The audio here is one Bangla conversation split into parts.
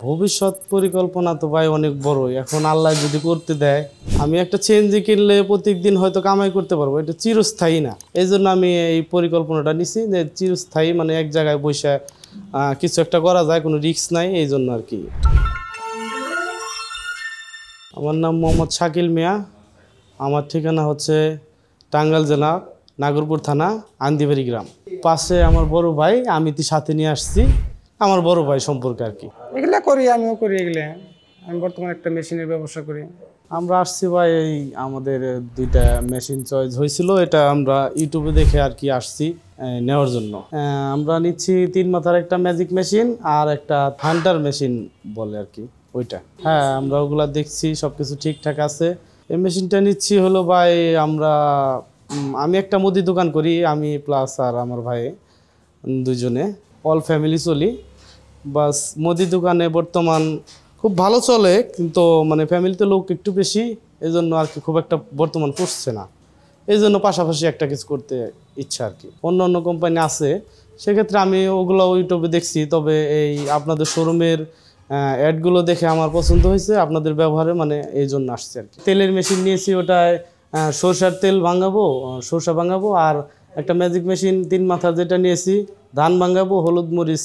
ভবিষ্যৎ পরিকল্পনা তো ভাই অনেক বড়। এখন আল্লাহ যদি করতে দেয়, আমি একটা চেঞ্জি কিনলে প্রত্যেকদিন হয়তো কামাই করতে পারবো, এটা চিরস্থায়ী না। এই জন্য আমি এই পরিকল্পনাটা নিছি যে চিরস্থায়ী মানে এক জায়গায় বসে কিছু একটা করা যায়, কোনো রিস্ক নাই, এই জন্য আর কি। আমার নাম মোহাম্মদ শাকিল মিয়া। আমার ঠিকানা হচ্ছে টাঙ্গাইল জেলা নাগরপুর থানা আন্দিবাড়ি গ্রাম। পাশে আমার বড় ভাই, আমি সাথে নিয়ে আসছি, আমার বড় ভাই সম্পর্কে আর কি। এগুলা করি, আমিও করি এগুলা। আমি বর্তমানে একটা মেশিনের ব্যবসা করি। আমরা আসছি ভাই, এই আমাদের দুইটা মেশিন চয়েস হয়েছিল, এটা আমরা ইউটিউবে দেখে আর কি আসছি নেওয়ার জন্য। আমরা নিচ্ছি 3 মাথার একটা ম্যাজিক মেশিন আর একটা থান্ডার মেশিন বলে আর কি, ওইটা। হ্যাঁ, আমরা ওগুলা দেখছি, সবকিছু ঠিকঠাক আছে। এই মেশিনটা নিচ্ছি হলো ভাই, আমি একটা মুদি দোকান করি, আমি প্লাস আর আমার ভাই দুজনে অল ফ্যামিলি চলি। বাস মুদি দোকানে বর্তমান খুব ভালো চলে, কিন্তু মানে ফ্যামিলিতে লোক একটু বেশি, এই জন্য আর কি খুব একটা বর্তমান করছে না। এই জন্য পাশাপাশি একটা কিছু করতে ইচ্ছা আর কি। অন্য অন্য কোম্পানি আছে, সেক্ষেত্রে আমি ওগুলো ইউটিউবে দেখছি। তবে এই আপনাদের শোরুমের অ্যাডগুলো দেখে আমার পছন্দ হয়েছে, আপনাদের ব্যবহারে, মানে এই জন্য আসছে আর কি। তেলের মেশিন নিয়েছি, ওটায় সরষার তেল ভাঙাবো, সরষা ভাঙাবো। আর একটা ম্যাজিক মেশিন 3 মাথার যেটা নিয়েছি, ধান ভাঙাবো, হলুদ মরিচ,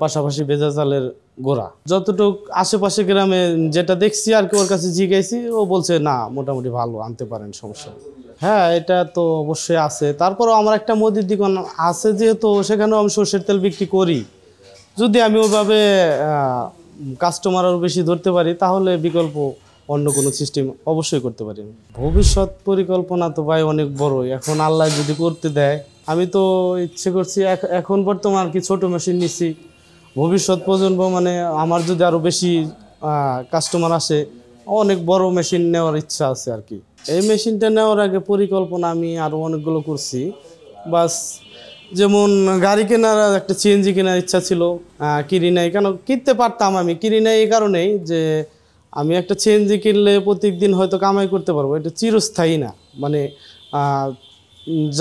পাশাপাশি ভেজা চালের গোড়া। যতটুক আশেপাশে গ্রামে যেটা দেখছি আর কি, ওর কাছে জিজ্ঞাসি, ও বলছে না মোটামুটি ভালো, আনতে পারেন, সমস্যা নেই। হ্যাঁ, এটা তো অবশ্যই আছে। তারপরও আমার একটা মুদির দোকান আছে যেহেতু, সেখানেও আমি সরষের তেল বিক্রি করি। যদি আমি ওইভাবে কাস্টমার আরও বেশি ধরতে পারি, তাহলে বিকল্প অন্য কোনো সিস্টেম অবশ্যই করতে পারি। ভবিষ্যৎ পরিকল্পনা তো ভাই অনেক বড়। এখন আল্লাহ যদি করতে দেয়, আমি তো ইচ্ছে করছি এখন বর্তমান আর কি ছোটো মেশিন নিচ্ছি। ভবিষ্যৎ প্রজন্ম মানে আমার যদি আরও বেশি কাস্টমার আসে, অনেক বড় মেশিন নেওয়ার ইচ্ছা আছে আর কি। এই মেশিনটা নেওয়ার আগে পরিকল্পনা আমি আরও অনেকগুলো করছি। বাস যেমন গাড়ি কেনার একটা সিএনজি কেনার ইচ্ছা ছিল, কিনি নাই। কেন কিনতে পারতাম, আমি কিনি নাই এই কারণেই যে আমি একটা সিএনজি কিনলে প্রত্যেকদিন হয়তো কামাই করতে পারবো, এটা চিরস্থায়ী না। মানে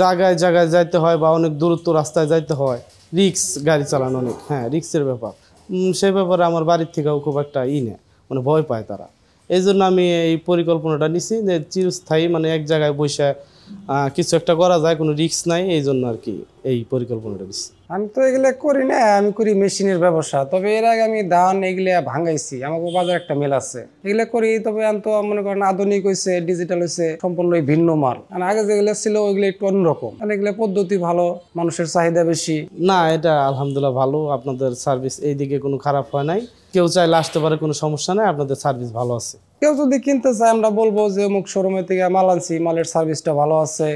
জায়গায় জায়গায় যাইতে হয় বা অনেক দূরত্ব রাস্তায় যাইতে হয়, রিক্স গাড়ি চালানো অনেক, হ্যাঁ রিক্সের ব্যাপার। সে ব্যাপারে আমার বাড়ির থেকেও খুব একটা নেই, মানে ভয় পায় তারা। এই জন্য আমি এই পরিকল্পনাটা নিছি যে চিরস্থায়ী মানে এক জায়গায় বসে কিছু একটা করা যায়, কোনো রিস্ক নাই, এই জন্য আর কি এই পরিকল্পনাটা নিছি। আমি তো এগুলা করি না, আমি করি মেশিনের ব্যবসা। তবে এর আগে আমি ধান এগুলা ভাঙাইছি, আমাকে বাজার একটা মেল আছে, এগুলা করি। তবে আমি তো মনে করেন আধুনিক হয়েছে, ডিজিটাল হয়েছে, সম্পূর্ণ ভিন্ন মাল। আর আগে যেগুলো ছিল ওইগুলো একটু অন্যরকম, মানে এগুলা পদ্ধতি ভালো, মানুষের চাহিদা বেশি। না, এটা আলহামদুলিল্লাহ ভালো, আপনাদের সার্ভিস এই দিকে কোনো খারাপ হয় নাই। কেউ চাইলে আসতে পারে, কোনো সমস্যা নাই, আপনাদের সার্ভিস ভালো আছে। কেউ যদি কিনতে চায়, আমরা বলবো যে অমুক শোরুমের থেকে মাল আনছি, মালের সার্ভিসটা ভালো আছে,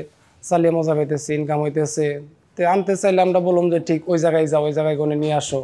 চালিয়ে মজা পাইতেছে, ইনকাম হইতেছে। তো আনতে চাইলে আমরা বললাম যে ঠিক ওই জায়গায় যাও, ওই জায়গায় নিয়ে আসো।